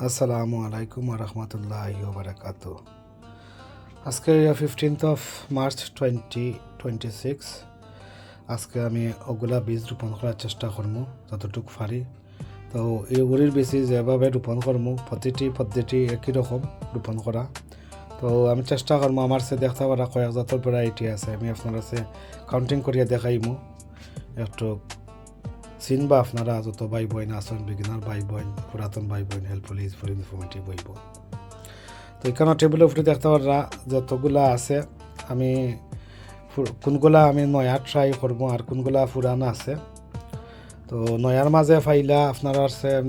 আসসালামু আলাইকুম রহমতুল্লাহি বারাকাতু। আজকে 15th of March 2026। আজকে আমি ওগুলা বীজ রোপণ করার চেষ্টা করবো যতটুকু পারি। তো এই উড়ির বীজ যেভাবে রোপণ করবো প্রতিটি পদ্ধতি একই রকম রোপণ করা। তো আমি চেষ্টা করবো আমার সে দেখতে পারা কয়েক জাতের ভ্যারাইটি আছে, আমি আপনার কাছে কাউন্টিং করিয়া দেখাইমু। একটু চিনবা আপনারা যত ভাই বোন আছেন, বিগিনার ভাই বোন, পুরাতন ভাই বোন, হেল্পফুল ইউজফুল ইনফরমেটিভ হইব। তো এখানে টেবিলের উপরে দেখতে পারা যতগুলা আছে, আমি কোনগুলা আমি নয়া ট্রাই করবো আর কোনগুলা পুরানো আছে। তো নয়ার মাঝে ফাইলা আপনারা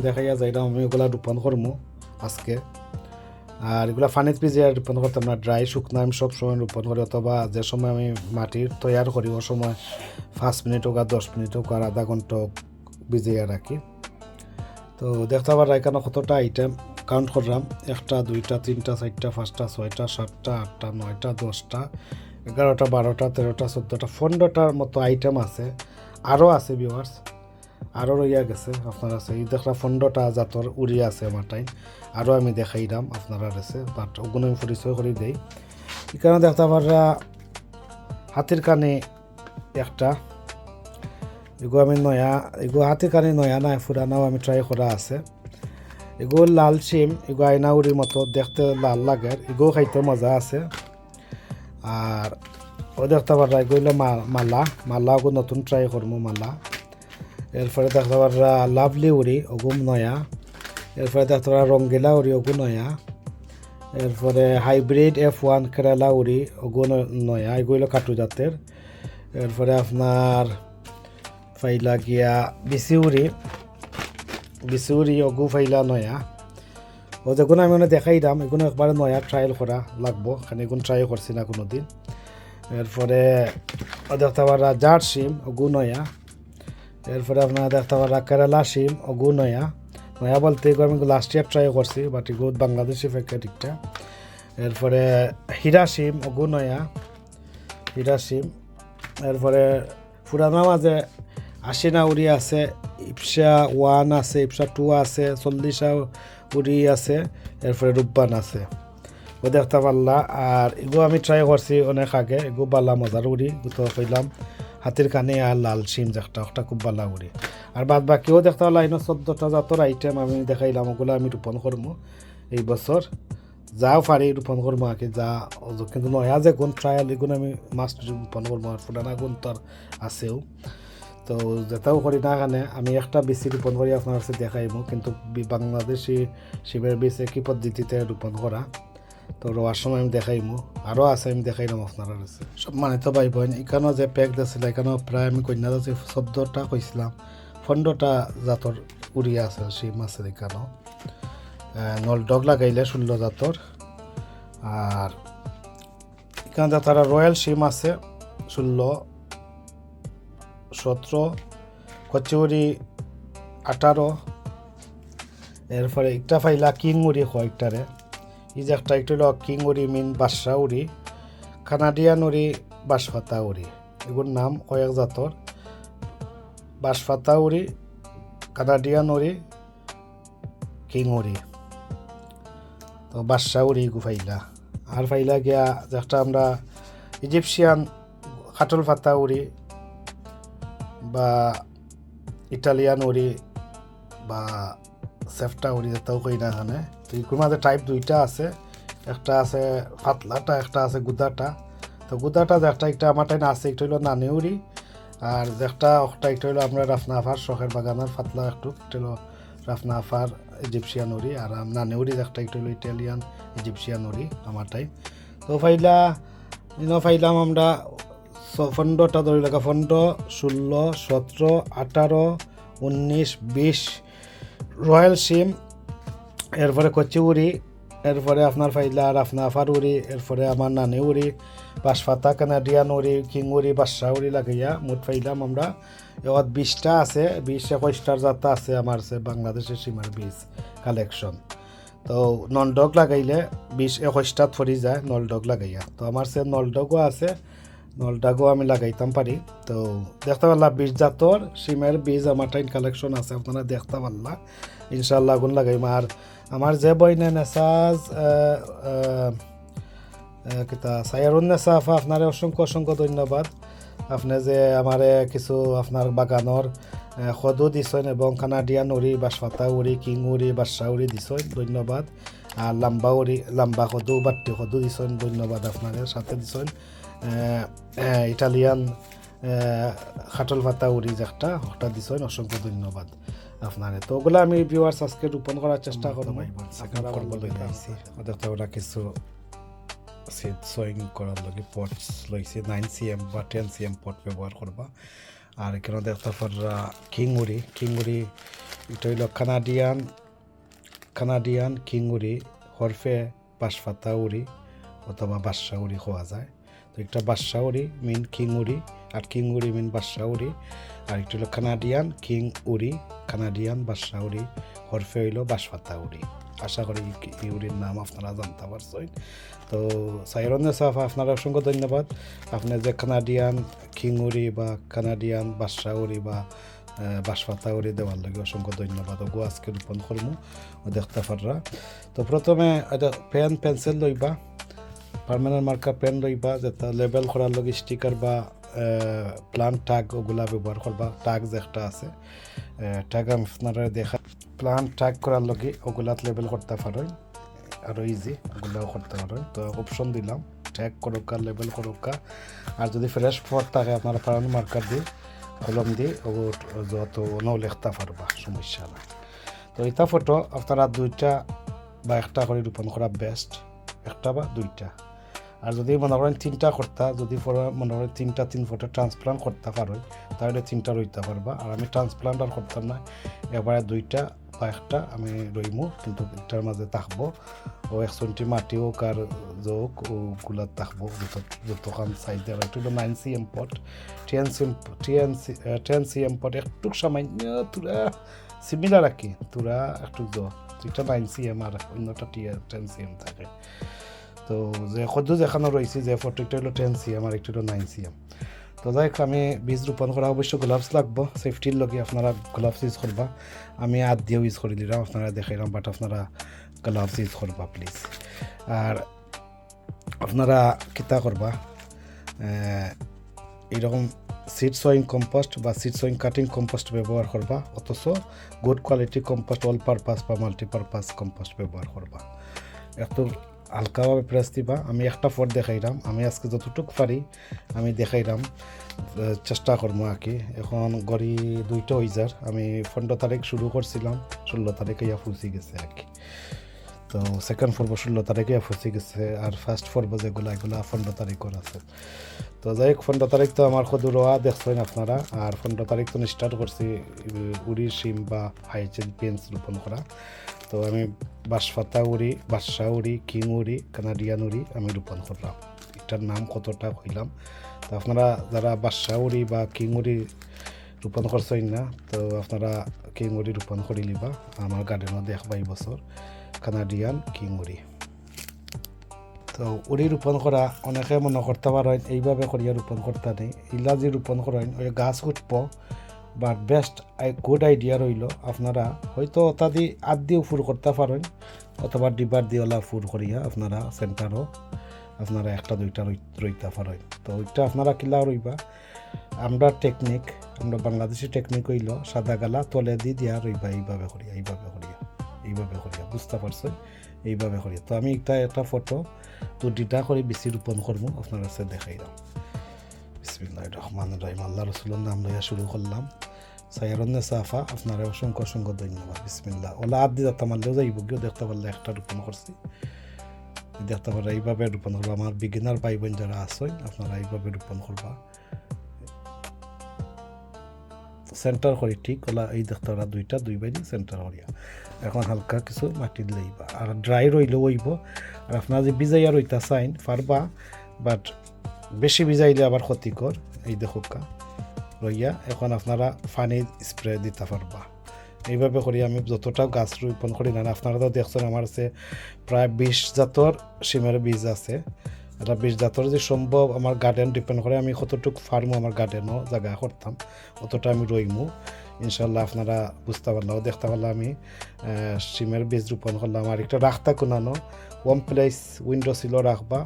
দেখাইয়া যাইলাম আমি ওগুলা রোপণ করবো আজকে। আর এগুলো ফানিত পিজিয়ে রোপণ করতাম না, ড্রাই শুকনো আমি সব সময় রোপণ করি, অথবা যে সময় আমি মাটির তৈয়ার করি ও সময় 5 মিনিট হোক আর 10 মিনিট হোক আর আধা ঘন্টা ভিজিয়ে রাখি। তো দেখতে পারা এখানে কতটা আইটেম কাউন্ট করলাম, 1টা 2টা 3টা 4টা 5টা 6টা 7টা 8টা 9টা 10টা 11টা 12টা 13টা 14টা 15টার মতো আইটেম আছে। আরও আছে ভিউয়ার্স, আরও রইয়া গেছে আপনার আছে। এই দেখলাম 15টা জাতর উড়ি আছে আমার টাইম, আরও আমি দেখাইলাম আপনারা আছে, বাট ওগুলো আমি পরিচয় করে দিই। এখানে দেখতে পারা হাতির কানে একটা, এগুলো আমি নয়া, এগুলো হাতির কানে নয়া নাই পুরানাও আমি ট্রাই করা আছে। এগুলো লাল শিম, এগুলো আয়নাউরির মতো দেখতে লাল লাগে, এগুলো খাইতে মজা আছে। আর ও দেখতে পারা এগুলো মালা ওগুলো নতুন ট্রাই করবো মালা। এরপরে দেখতে পারা লাভলি উড়ি ওগুম নয়া। এরপরে দেখতে পারা রঙ্গিলা উড়ি ওগু নয়া। এরপরে হাইব্রিড F1 কেরালা উড়ি ওগু নয়া, এগুলো কাটু জাতের। এরপরে আপনার ফাইলা গিয়া বিসি উড়ি ওগু ফাইলা নয়া। ও যেগুলো আমি দেখাই দাম এগুলো একবারে নয়া ট্রায়াল করা লাগবো, কারণ এগুলো ট্রাই করছি না কোনো দিন। এরপরে দেখতে পারা জার শিম ওগু নয়া। এরপরে আপনারা দেখতে পারা কেরালা শিম ওগু নয়া বলতে এগুলো আমি লাস্ট ইয়ার ট্রাই করছি, বাট এগুলো বাংলাদেশি প্যাকেটিকটা। এরপরে হীরা শিম ওগু নয়া, হীরা শিম। এরপরে পুরানা মাঝে 80 উড়ি আছে, ইপসা 1 আছে, ইপসা 2 আছে, 40 উড়ি আছে। এরপরে রূপবান আছে, ও দেখতে পারলা। আর এগুলো আমি ট্রাই করছি অনেক আগে, এগুলো বালা মজার উড়ি তো কইলাম হাতির কানে আর লাল শিম যেটা ওটা খুব ভালো উড়ি। আর বাদ বাকিও দেখতে পারলাম 14টা জাতর আইটেম আমি দেখাইলাম, ওগুলো আমি রোপণ করবো এই বছর, যাও পারি রোপণ করবো আর কি যা। কিন্তু নয়া যে গুণ ট্রায়াল এগুলো আমি মাস্ট রোপণ করবো, আর পুরানা গুণ তো আছেও। তো যেটাও করি না কারণে আমি একটা বেশি রোপণ করি আপনার কাছে দেখাইব, কিন্তু বাংলাদেশি শিমের বীজ একই পদ্ধতিতে রোপণ করা। তো রোয়ার সময় আমি দেখাইমু, আরও আছে আমি দেখাইলাম আপনার কাছে। সব মানে তো ভাই বোন এখানেও যে প্যাক দিয়েছিল এখানেও প্রায় আমি কন্যা যাচ্ছি 14টা কইছিলাম, 15টা জাতর উড়িয়া আছে শিম আছে এখানেও। নলডগ লাগাইলে 16 জাতর। আর এখানে তারা রয়্যাল শিম আছে 16 17, কচুরি 18। এরপরে একটা ফাইলা কিং উড়ি কয়েকটারে, এই যে একটা হলো কিং উড়ি মিন বাদশা উড়ি, কানাডিয়ান উড়ি, বাঁশপাতা উড়ি, এগুলোর নাম কয়েক জাতর। বাঁশপাতা উড়ি, কানাডিয়ান উড়ি, কিং উড়ি, তো বাদশা উড়ি এগু ফাইলা। আর ফাইলা গিয়া যেটা আমরা ইজিপশিয়ান কাটল পাতা উড়ি বা ইটালিয়ান উড়ি বা সেফটা উড়ি যেটাও কই না এখানে। তো এগুলোর মাঝে টাইপ 2টা আছে, একটা আছে পাতলাটা, একটা আছে গুদাটা। তো গুদাটা যেটা একটা আমার টাইম আছে, একটা হলো নানি উড়ি, আর যেটা একটা হলো আমরা রাফনাফার শখের বাগানের পাতলা একটু, একটা হলো রাফনাফার ইজিপশিয়ান উড়ি। আর নানি উড়ি যেটা একটা হলো ইটালিয়ান ইজিপশিয়ান উড়ি আমার টাইম। তো ফাইলাম আমরা 15টা ধরে লাগা, 15 16 17 18 19 20 রয়্যাল শিম। এরপরে কচি উড়ি, এরপরে আপনার ফাইলা রাফনাফার উড়ি, এরপরে আমার নানি উড়ি, বাঁশপাতা, কানাডিয়ান উড়ি, কিং উড়ি, বাদশা উড়ি লাগাইয়া মোট ফাইলাম আমরা 20টা আছে, 20-21টার জাত আছে আমার সে বাংলাদেশের শিমের বীজ কালেকশন। তো নলডগ লাগাইলে 20-21টাত ফরি যায় নলডগ লাগাইয়া। তো আমার সে নলডগও আছে নলডাগও আমি লাগাইতাম পারি। তো দেখতে পারলাম বীজ জাতর শিমের বীজ আমার টাইম কালেকশন আছে, আপনারা দেখতে পারলা ইনশাল্লাহ আগুন লাগাইম। আর আমার যে বইনে নেসাজ কিতা সায়ারুন নেসাফা আপনারে অসংখ্য অসংখ্য ধন্যবাদ। আপনি যে আমারে কিছু আপনার বাগানোর সদু দিছেন এবং কানাডিয়ান উড়ি বাঁশপাতা উড়ি কিং উড়ি বাদশা উড়ি দিছেন, ধন্যবাদ। আর লাম্বা উড়ি লাম্বা সদু বাট্টি সদু দিছেন, ধন্যবাদ আপনাদের সাথে দিছেন ইটালিয়ান খাটল পাতা উড়ি যেটা ওটা দিছেন, অসংখ্য ধন্যবাদ আপনারে। তো ওগুলো আমি ভিউয়ার্স আজকে রোপণ করার চেষ্টা করব। আপনারা দেখতে ওরা কিছু সিড সোয়িং করার লগে পটস লইছে 9 cm বা 10 cm পট ব্যবহার করবা। আর এখানে দেখতে পাররা কিংউরি এটা হইল কানাডিয়ান কিংউরি হরফে বাঁশপাতা উড়ি অথবা বাদশা উড়ি খাওয়া যায়। তো একটা বাদশা উড়ি মিন কিংউরি আর কিংউরি মিন বাদশা উড়ি, আর একটা হলো কানাডিয়ান কিং উড়ি কানাডিয়ান বাদশা উড়ি হরফে হইল বাঁশপাতা উড়ি। আশা করি এই উড়ির নাম আপনারা জানতে পারছেন। তো সাইরনে সাফা আপনারা অসংখ্য ধন্যবাদ। আপনি যে কানাডিয়ান কিংউরি বা কানাডিয়ান বাদশা উড়ি বা বাঁশপাতা উড়ি দেওয়ার লাগে অসংখ্য ধন্যবাদ। ওগো আজকে রোপণ করমু দেখতে পাররা। তো প্রথমে পেন পেন্সিল লইবা, পার্মানেন্ট মার্কার পেন লইবা, যেটা লেবেল করার লগে স্টিকার বা প্লান্ট ট্যাগ ওগুলা ব্যবহার করবা। ট্যাগ যেটা আছে ট্যাগ আপনারা দেখা প্লান্ট ট্যাগ করার লগে ওগুলাত লেবেল করতে পারেন, আরও ইজি ওগুলাও করতে পারেন। তো অপশন দিলাম ট্যাগ করোকা লেবেল করোকা। আর যদি ফ্রেশ ফট থাকে আপনারা পার্মানেন্ট মার্কার দিয়ে কলম দিয়ে ও যত নও লিখতে পারবা, সমস্যা নাই। তো এটা ফটো আপনারা 2টা বা 1টা করে রোপণ করা বেস্ট, 1টা বা 2টা। আর যদি মনে করেন 3টা করতা, যদি মনে করেন 3 ফটো ট্রান্সপ্লান্ট করতে পারো তাহলে 3টা রইতে পারবা। আর আমি ট্রান্সপ্লান্ট আর করতাম না, এবারে 2টা বা 1টা আমি রইমু, কিন্তু এটার মাঝে থাকবো ও 1 সেন্টি মাটি হোক আর যোগ ওগুলা থাকবো যতক্ষণ সাইজে। আর একটু 9 cm পট 10 cm পট একটু সামান্য তোরা সিমিলার আর কি, তোরা একটু এটা 9 cm আর অন্যটা 10 cm থাকে। তো যে সদ্য যেখানে রয়েছে যে ফটোটা হলো 10 cm আর একটু হলো 9 cm। তো যাই হোক আমি বীজ রোপণ করা অবশ্য গ্লাভস লাগবো, সেফটির লগে আপনারা গ্লাভস ইউজ করবা। আমি হাত দিয়েও ইউজ করে দিলাম, আপনারা দেখাইলাম, বাট আপনারা গ্লাভস ইউজ করবা প্লিজ। আর আপনারা কিতা করবা এইরকম সিড সোয়িং কম্পোস্ট বা সিড সোয়িং কাটিং কম্পোস্ট ব্যবহার করবা, অথচ good quality compost all purpose বা মাল্টিপারপাস কম্পোস্ট ব্যবহার করবা। একটু হালকাভাবে প্রেস দিবা। আমি একটা ফট দেখাইলাম, আমি আজকে যতটুকু পারি আমি দেখাইলাম, চেষ্টা করবো আর কি। এখন গড়ি 2টা হইজার, আমি 15 তারিখ শুরু করছিলাম, 16 তারিখে ইয়া ফুসি গেছে আর কি। তো সেকেন্ড পর্ব 16 তারিখে ফুসি গেছে, আর ফার্স্ট পর্ব যেগুলো এগুলো 15 তারিখের আছে। তো যাই হোক 15 তারিখ তো আমার খুদ রোয়া দেখছেন আপনারা। আর 15 তারিখ তো স্টার্ট করছি উড়ি শিম বা হাইচিন্থ পেন্স রোপণ করা। তো আমি বাঁশপাতা উড়ি বাদশা উড়ি কিং উড়ি কানাডিয়ান উড়ি আমি রোপণ করলাম, এটার নাম কতটা হইলাম। তো আপনারা যারা বাদশা উড়ি বা কিং উড়ি রোপণ করছেন না, তো আপনারা কিং উড়ি রোপণ করে লিবা, আমার গার্ডেনও দেখবা এই বছর কানাডিয়ান কিং উড়ি। তো উড়ি রোপণ করা অনেকে মনে করতে পারেন এইভাবে করিয়া রোপণ করতে নেই, ইলা যে রোপণ করেন ওই গাছ উঠব। বাট বেস্ট গুড আইডিয়া রইল আপনারা হয়তো ওটা দিয়ে আদ দিয়েও ফুর করতে পারেন, অথবা ডিবার দিয়ে ওলা ফুর করিয়া আপনারা সেন্টারও আপনারা 1টা 2টা রইতে পারেন। তো ওইটা আপনারা কিলা রইবা, আমরা টেকনিক, আমরা বাংলাদেশি টেকনিক হইল সাদা গালা তলে দিয়ে দিয়া রইবা, এইভাবে করিয়া বুঝতে পারছেন, এইভাবে করিয়া। তো আমি একটা ফটো 2টা করে বেশি রোপণ করবো, আপনার কাছে দেখাইলাম। বিসমিল্লাহির রহমানির রহিম, আল্লাহ রাসূলের নাম লইয়া শুরু করলাম। সাইরনে সাফা আপনারা অসংখ্য অসংখ্য ধন্যবাদ। বিসমিল্লাহ ওলা আদ দিয়ে যাতে মারলেও যাইব, কেউ দেখতে পারলে একটা রোপণ করছি, দেখতে পারলে এইভাবে রোপণ করবো। আমার বিগিনার ভাই বোন যারা আছেন আপনারা এইভাবে রোপণ করবা, সেন্টার করি ঠিক ওলা এই দেখতে পারা 2টা 2 বাইরে সেন্টার করিয়া। এখন হালকা কিছু মাটি দিলেইবা, আর ড্রাই রইলেও হইব। আর আপনারা যে ভিজাইয়া রইতা চাইন পারবা, বাট বেশি ভিজাইলে আবার ক্ষতিকর। এই দেখোকা রইয়া এখন আপনারা পানি স্প্রে দিতে পারবা। এইভাবে করি আমি যতটা গাছ রোপণ করি না, আপনারা তো দেখছেন আমার কাছে প্রায় 20 জাতর শিমের বীজ আছে। এটা বীজ জাতর যে সম্ভব আমার গার্ডেন ডিপেন্ড করে আমি কতটুকু ফার্মও আমার গার্ডেনও জায়গা করতাম অতটা আমি রইমু ইনশাল্লাহ আপনারা বুঝতে পারলাম দেখতে পারলাম আমি শিমের বীজ রোপণ করলাম আর একটা রাখতা কোনানো ওয়ান প্লেস উইন্ডো সিলও রাখবা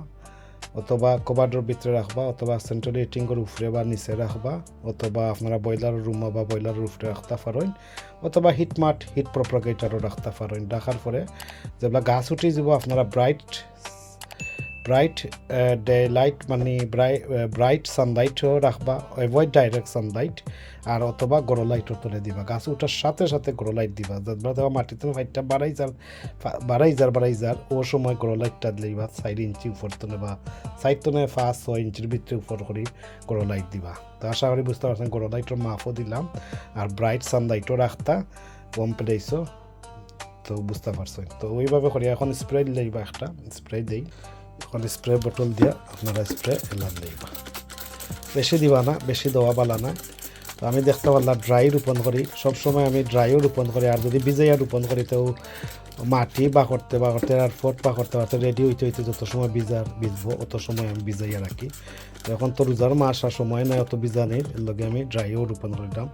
অথবা কবার্ডের ভিতরে রাখবা অথবা সেন্ট্রাল হিটিংয়ের উপরে বা নিচে রাখবা অথবা আপনারা বয়লার রুমও বা বয়লারের উপরে রাখতে পারেন অথবা হিট প্রপাগেটরও রাখতে পারেন রাখার পরে যেগুলা গাছ উঠে যাব আপনারা ব্রাইট ডে লাইট মানে ব্রাইট সানলাইটও রাখবা অ্যাভয়েড ডাইরেক্ট সানলাইট আর অথবা গরো লাইটও তুলে দিবা গাছ উঠার সাথে সাথে গরো লাইট দিবা দেওয়া মাটিতে ফাইটটা বাড়াই যার ও সময় গরো লাইটটা দিবা 4 ইঞ্চি উপর তুলে বা 5-6 ইঞ্চির ভিতরে উপর করে গরো লাইট দিবা তো আশা করি বুঝতে পারছেন গরো লাইটের মাপও দিলাম আর ব্রাইট সানলাইটও রাখতা কম প্লেসও তো বুঝতে পারছেন তো ওইভাবে করি এখন স্প্রে দিলেই বা একটা স্প্রে দিই এখন স্প্রে বোতল দিয়া আপনারা স্প্রে এলাম দিবা বেশি দিবা না বেশি দেওয়া বালা না তো আমি দেখতে পারলাম ড্রাই রোপণ করি সবসময় আমি ড্রাইও রোপণ করি আর যদি ভিজাইয়া রোপণ করি তো মাটি বা করতে আর ফট বা করতে রেডি হইতে যত সময় ভিজবো অত সময় আমি ভিজাইয়া রাখি এখন তো রোজার মাস আর সময় নয় অত ভিজানির এর লগে আমি ড্রাইও রোপণ করলাম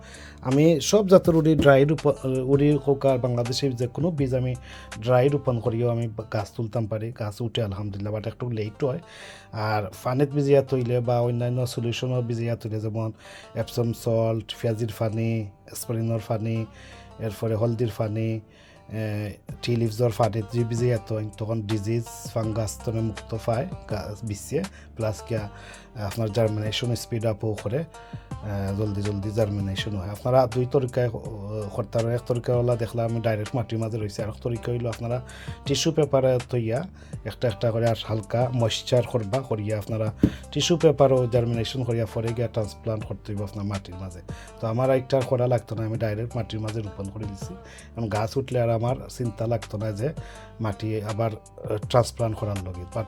আমি সব জাতের উড়ি হোক আর বাংলাদেশে যে কোনো বীজ আমি ড্রাই রোপণ করিও আমি গাছ তুলতাম পারি গাছ উঠে আলহামদুলিল্লাহ বাট একটু লেট হয় আর ফানিত ভিজিয়া তৈলে বা অন্যান্য সলিউশনও ভিজিয়া তৈলে যেমন এপসম সল্ট পেঁয়াজির ফানি স্প্রিনর ফানি এরপরে হলদির ফানি টি লিভসর ফাটে যে ভিজিয়া তখন ডিজিজ ফাঙ্গাস তনে মুক্ত পায় গাছ বিছিয়ে প্লাস কিয়া আপনার জার্মিনেশন স্পিড আপও করে জলদি জার্মিনেশন হয় আপনারা দুই তরিকায় করতে পারেন এক তরিকা হলা দেখলাম আমি ডাইরেক্ট মাটির মাঝে রয়েছে আর এক তরিকা হইলো আপনারা টিস্যু পেপারে তৈয়া একটা করে আর হালকা ময়েশ্চার করবা করিয়া আপনারা টিস্যু পেপারও জার্মিনেশন করিয়া পরে গিয়া ট্রান্সপ্লান্ট করতে হইব আপনার মাটির মাঝে তো আমার একটা করা লাগতো না আমি ডাইরেক্ট মাটির মাঝে রোপণ করে দিচ্ছি কারণ গাছ উঠলে আর আমার চিন্তা লাগতো না যে মাটি আবার ট্রান্সপ্লান্ট করার লগে বাট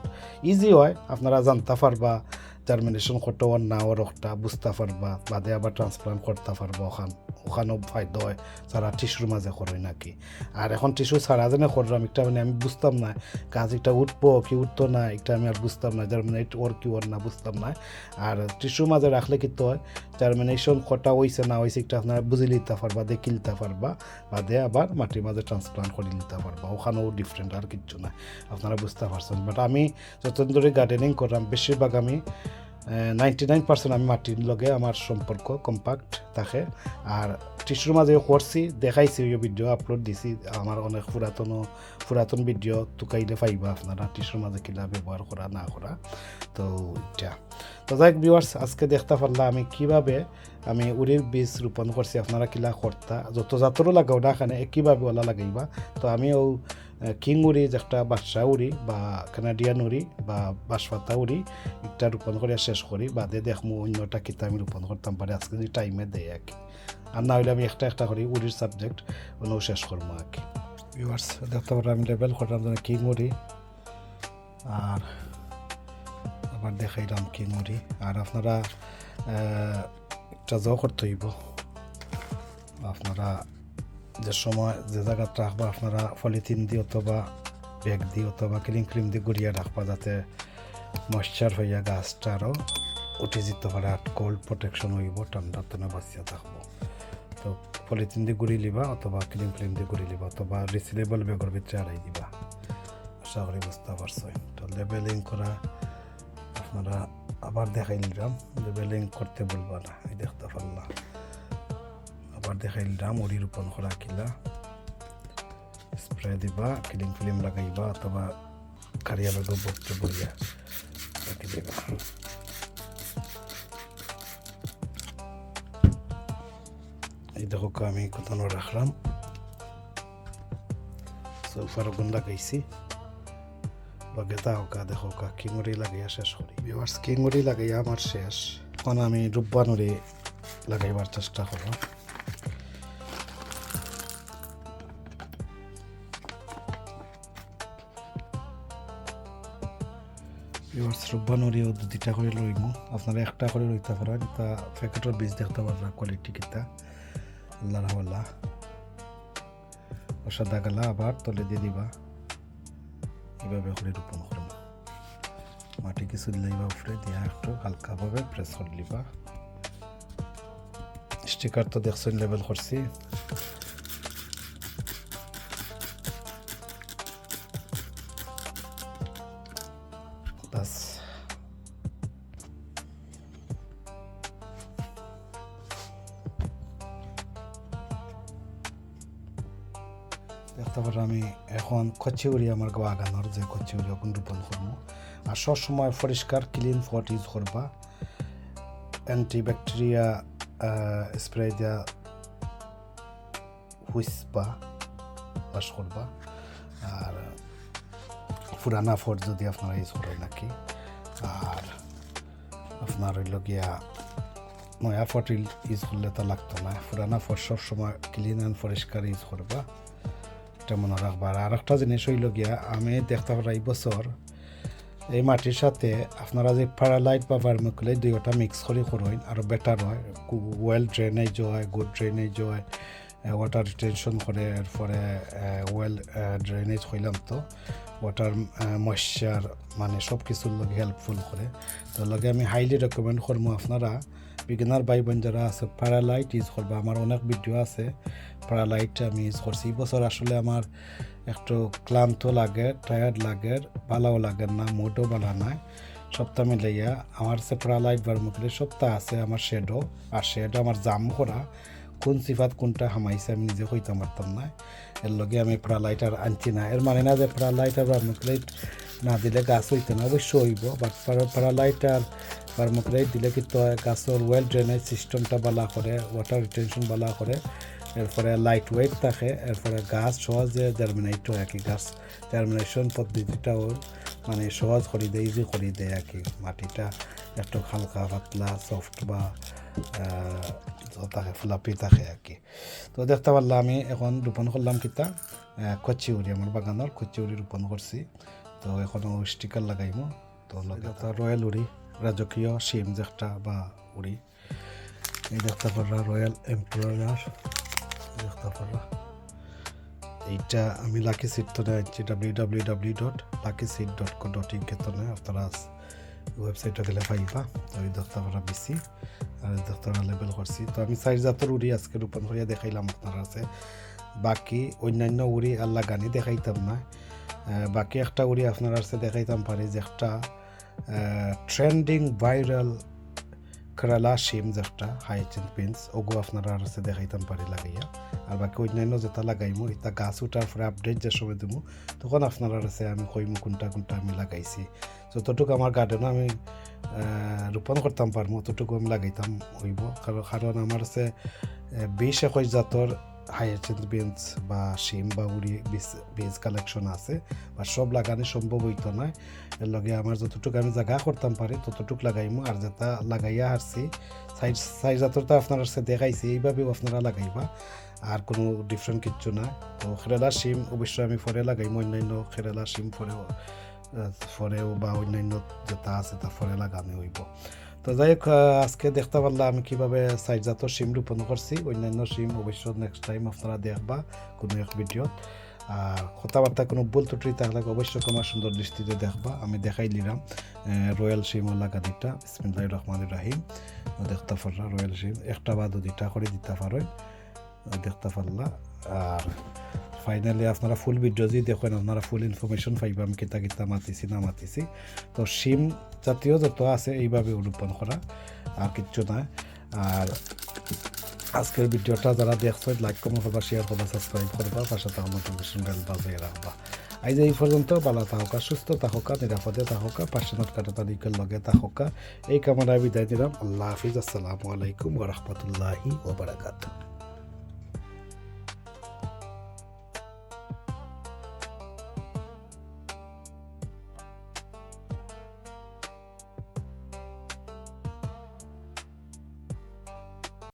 ইজি হয় আপনারা জানতে পারবা জার্মিনেশন করতে না ওর একটা বুঝতে পারবা বাদে আবার ট্রান্সপ্লান্ট করতে পারবা ওখানেও ফায়দা হয় যারা টিস্যুর মাঝে করে নাকি আর এখন টিস্যু ছাড়া যেন করলাম একটা মানে আমি বুঝতাম না গাছ একটা উঠবো কি উঠতো না এটা আমি আর বুঝতাম না জার্মিনেট ওর কি ওর না বুঝতাম না আর টিস্যুর মাঝে রাখলে কিন্তু হয় জার্মিনেশন কটা হয়েছে না হয়েছে একটা আপনারা বুঝে নিতে পারবা দেখে নিতে পারবা বাদে আবার মাটির মাঝে ট্রান্সপ্লান্ট করে নিতে পারবা ওখানেও ডিফারেন্ট আর কিচ্ছু না আপনারা বুঝতে পারছেন বাট আমি যতদিন ধরে গার্ডেনিং করলাম বেশিরভাগ আমি 99% আমি মাটির লগে আমার সম্পর্ক কম্পাক্ট থাকে আর টিস্যুর মাঝে করছি দেখাইছি ওই ভিডিও আপলোড দিছি আমার অনেক পুরাতন ভিডিও তুকাইলে পাইবা আপনারা টিস্যুর মাঝে কিলা ব্যবহার করা না করা তো এটা তো যাই ভিউয়ার্স আজকে দেখতে পারলাম আমি কিভাবে আমি উড়ির বীজ রোপণ করছি আপনারা কিলা করতা যত জাতরও লাগাও না এখানে একইভাবে ওলা লাগাইবা তো আমিও কিং উড়ি একটা বাদশা উড়ি বা কানাডিয়ান উড়ি বা বাঁশপাতা উড়ি একটা রোপণ করে শেষ করি বাদে দেখমু অন্যটা কিতা আমি রোপণ করতাম পারি আজকে যদি টাইমে দেয় আর কি আর না হইলে আমি একটা করি উড়ির সাবজেক্ট অন্য শেষ করবো আর কি ভিউয়ার্স দেখতে পারো আমি লেভেল করলাম যেন কিং উড়ি আর আবার দেখাইলাম কিং উড়ি আর আপনারা একটা জ করতে হইব আপনারা যে সময় যে জায়গাটা রাখবা আপনারা পলিথিন দিয়ে অথবা ব্যাগ দিয়ে অথবা ক্রিম দিয়ে গড়িয়ে রাখবা যাতে ময়েশ্চার হইয়া গাছটা আরও উঠে যেতে পারে আর কোল্ড প্রোটেকশন হইব ঠান্ডার তো বাঁচিয়ে থাকবো তো পলিথিন দিয়ে গুড়ি লিবা অথবা ক্রিম দিয়ে গুড়ি লিবা অথবা রিসিলেবল ব্যাগের ভিতরে আড়াই দিবা আশা করি বুঝতে পারছো তো লেবেলিং করা আপনারা আবার দেখাই নিলাম লেবেলিং করতে বলবা না এই দেখতে পারলাম আবার দেখাইলাম উড়ি রোপণ করা কিলা স্প্রে দিবা ফিল্ম লাগাইবা অথবা কারিয়া বেগও বকতে বলিয়া রাখি দিবা এই দেখো আমি কোথাও রাখলাম সোফার গুণ লাগাইছি লগে তাহকা দেখো কিংড়ি লাগাইয়া শেষ করি ভিউয়ার্স কিংড়ি লাগাইয়া আমার শেষ এখন আমি রূপবানুরি লাগাইবার চেষ্টা করব রূপবানুরিও 2টা করে লইমু আপনারা একটা করে লইতে পারেন তা প্যাকেটের বীজ দেখতে পারবেন কোয়ালিটি কিতা আল্লাহ রাহমাল্লাহ সাদা গালা আবার তলে দিয়ে দিবা এভাবে করে রোপণ করবো মাটি কিছু দিলেইবা উপরে দিয়া একটু হালকাভাবে প্রেস করে লিবা। স্টিকার তো দেখছেন লেবেল করছি। বাস দেখতে পারো আমি এখন কচিউরি আমার বাগানোর যে কচিউরি এখন রোপণ করবো। আর সবসময় পরিষ্কার ক্লিন পট ইউজ করবা, অ্যান্টিব্যাকটেরিয়া স্প্রে দিয়া হুইসবা ওয়াশ করবা। আর পুরানা ফট যদি আপনারা ইউজ করেন নাকি, আর আপনার হইল গিয়া নয়া ফট ইউজ করলে তো লাগতো না, পুরানা ফট সবসময় ক্লিন অ্যান্ড পরিষ্কার ইউজ করবা, এটা মনে রাখবা। আর একটা জিনিস হইল গিয়া আমি দেখতে পারা এই বছর এই মাটির সাথে আপনারা যে প্যারালাইট বা ভার্মিকুলেট দুইটা মিক্স করে করবেন আরও বেটার হয়, ওয়েল ড্রেনেজ হয়, গুড ড্রেনেজ হয়, ওয়াটার রিটেনশন করে, এরপরে ওয়েল ড্রেনেজ হইলাম তো ওয়াটার ময়েশ্চার মানে সব কিছুর লগে হেল্পফুল করে। তো লগে আমি হাইলি রেকমেন্ড করবো আপনারা বিগিনার ভাই বোন যারা আছে প্যারালাইট ইউজ করবা। আমার অনেক ভিডিও আছে প্যারালাইট আমি ইউজ করছি। এই বছর আসলে আমার একটু ক্লান্ত লাগে, টায়ার্ড লাগে, ভালোও লাগে না, মুডও ভালো নাই, সপ্তাহ মিলাইয়া আমার সে প্যারালাইট ভার্মিকুলেট সপ্তাহ আছে আমার শেডও। আর শেড আমার জাম করা কোন সিফাত কোনটা হামাইছে আমি নিজে কইতে পারতাম না, এর লগে আমি প্যারালাইট আর আনছি না। এর মানে না যে প্যারালাইট আর ভার্মিকুলেট না দিলে গাছ হইতে না, অবশ্যই হইব, বাট প্যারালাইট আর ভার্মিকুলেট দিলে কিন্তু গাছের ওয়েল ড্রেনেজ সিস্টেমটা ভালো করে, ওয়াটার রিটেনশন ভালো করে, এরপরে লাইট ওয়েট থাকে, এরপরে গাছ সহজে জার্মিনেট হয় আর কি, গাছ জার্মিনেশন পদ্ধতিটাও মানে সহজ করে দেয়, ইজি করে দেয় আর কি। মাটিটা একটু হালকা পাতলা সফট বা থাকে ফ্লাপি থাকে আর কি। তো দেখতে পারলাম আমি এখন রোপণ করলাম কিতা কচিউরি, আমার বাগানের কচিউরি রোপণ করছি। তো এখন স্টিকার লাগাইমো। তো লগাতা রয়্যাল উড়ি, রাজকীয় শিম যেটা বা উড়ি, এই দেখতে পারলা রয়্যাল এম্পারার দেখতে পারলা। এইটা আমি লাকি সিড তো আনছি www.luckyseed.co.uk তো আপনারা ওয়েবসাইটে গেলে পাইবা। তো এই দেখতে পারলা বেশি আর দেখতে লেবেল করছি। তো আমি সাইজ জাতের উড়ি আজকে রোপণ করিয়া দেখাইলাম আপনার আছে, বাকি অন্যান্য উড়ি আল্লাহ গানি দেখাইতাম না। বাকি একটা উড়ি আপনার আছে দেখাইতাম পারি যে একটা ট্রেন্ডিং ভাইরাল কেরালা শিম যেটা হাইচিন্থ বিনস, ওগো আপনারা আছে দেখাইতাম পারি লাগাইয়া। আর বাকি অন্যান্য যেটা লাগাইমু এটা গাছ উঠার পরে আপডেট যে সময় দেবো তখন আপনারা আছে আমি কইমু কোনটা কোনটা আমি লাগাইছি। যতটুকু আমার গার্ডেনও আমি রোপণ করতাম পারবো ততটুকু আমি লাগাইতাম হইব, কারণ আমার আছে 20-21 জাতর হাইচিন্থ বিনস বা শিম বা উড়ি বীজ কালেকশন আছে, বা সব লাগানো সম্ভব হইতো না। এর লগে আমার যতটুকু আমি জায়গা করতাম পারি ততটুকু লাগাইমু। আর যেটা লাগাইয়া হারছি সাইজ জাতরটা আপনার সাথে দেখাইছি, এইভাবেও আপনারা লাগাইবা, আর কোনো ডিফারেন্ট কিচ্ছু না। তো কেরালা শিম অবশ্যই আমি পরে লাগাইমু, অন্যান্য কেরালা শিম পরেও বা অন্যান্য যেটা আছে তা পরে লাগানো হইব। তো যাই হোক আজকে দেখতে পারলাম আমি কীভাবে সাইজ জাতর শিম রোপণ করছি। অন্যান্য শিম অবশ্যই নেক্সট টাইম আপনারা দেখবা কোনো এক ভিডিও। আর কথাবার্তা কোনো ভুল ত্রুটি থাকলে অবশ্যই তোমার সুন্দর দৃষ্টিতে দেখবা। আমি দেখাই নিলাম রয়্যাল শিম লাগানিটা, বিসমিল্লাহির রহমানির রহিম। দেখতে পারলা রয়্যাল শিম একটা বা দুইটা করে দিতে পারো, দেখতে পারলা। আর ফাইনালি আপনারা ফুল ভিডিও যদি দেখেন আপনারা ফুল ইনফরমেশন পাইবা আমি কিতা কিতা মাতিছি না মাতিছি। তো শিম জাতীয় যত আছে এইভাবে রোপণ করা, আর কিচ্ছু না। আর আজকের ভিডিওটা যারা দেখছো লাইক কমেন্ট করবা, শেয়ার করবা, সাবস্ক্রাইব করবা, পাশে থাকা নোটিফিকেশন বেল বাজিয়ে রাখবা। আজ এই পর্যন্ত ভালো থাকা, সুস্থ থাকা, নিরাপদে থাকা, পার্সোনাল কাটাতারিকের লগে থাকা, এই কামনায় বিদায় দিলাম। আল্লাহ হাফিজ, আসসালামু আলাইকুম ওয়া রাহমাতুল্লাহি ওয়া বারাকাতুহু।